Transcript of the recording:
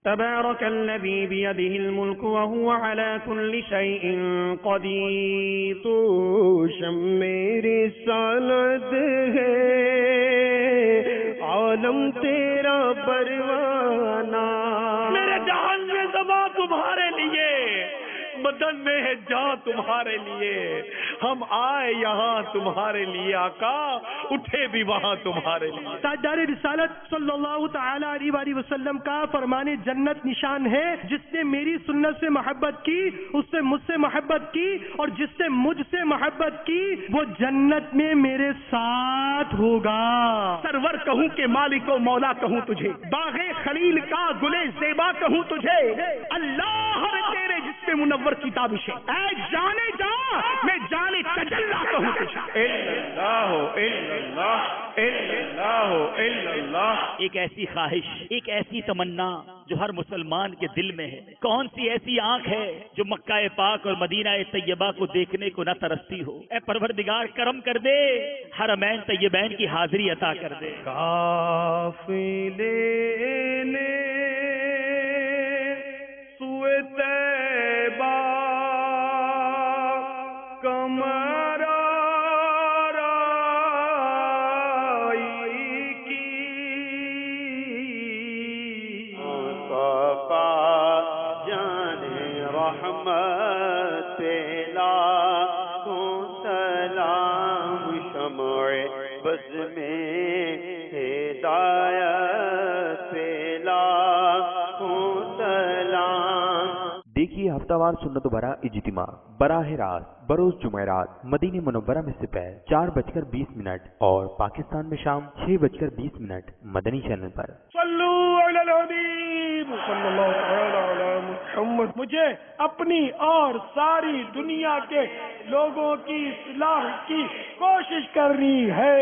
تبارك الذي بيده الملك وهو على كل شيء قدير. تو شمع رسالت ہے عالم تیرا پروانہ. میرے جہان میں زباں تمہارے لیے، بدن میں ہے جان تمہارے لیے. ہم آئے یہاں تمہارے لیے آقا، اٹھے بھی وہاں تمہارے لیے. تاجدار رسالت صلی اللہ تعالی علیہ وآلہ وسلم کا فرمان جنت نشان ہے، جس نے میری سنت سے محبت کی اس سے مجھ سے محبت کی، اور جس سے مجھ سے محبت کی وہ جنت میں میرے ساتھ ہوگا. سرور کہوں کہ مالک و مولا کہوں تجھے، باغ خلیل کا گلے زیبا کہوں تجھے، اللہ نے تیرے جس میں منور کی تابش ہے. اے جانے جا میں جانے تجلا کہوں تجھے. ایک ایسی خواہش، ایک ایسی تمنا جو ہر مسلمان کے دل میں ہے. کون سی ایسی آنکھ ہے جو مکہ پاک اور مدینہ طیبہ کو دیکھنے کو نہ ترستی ہو؟ اے پروردگار کرم کر دے، حرمین طیبین کی حاضری عطا کر دے. قافلے نے سوئے طیبہ کمر آرائی کی، مصطفیٰ جان رحمت لاکھوں سلام، شمع بز میں ہدایت لاکھوں سلام. دیکھیے ہفتہ وار سنت و برا اجتماع براہ راست بروز جمعرات مدینہ منورہ میں صبح 4:20 اور پاکستان میں شام 6:20 مدنی چینل پر. صلو علی الحبیب صلی اللہ تعالی علی محمد. مجھے اپنی اور ساری دنیا کے لوگوں کی اصلاح کی کوشش کرنی ہے.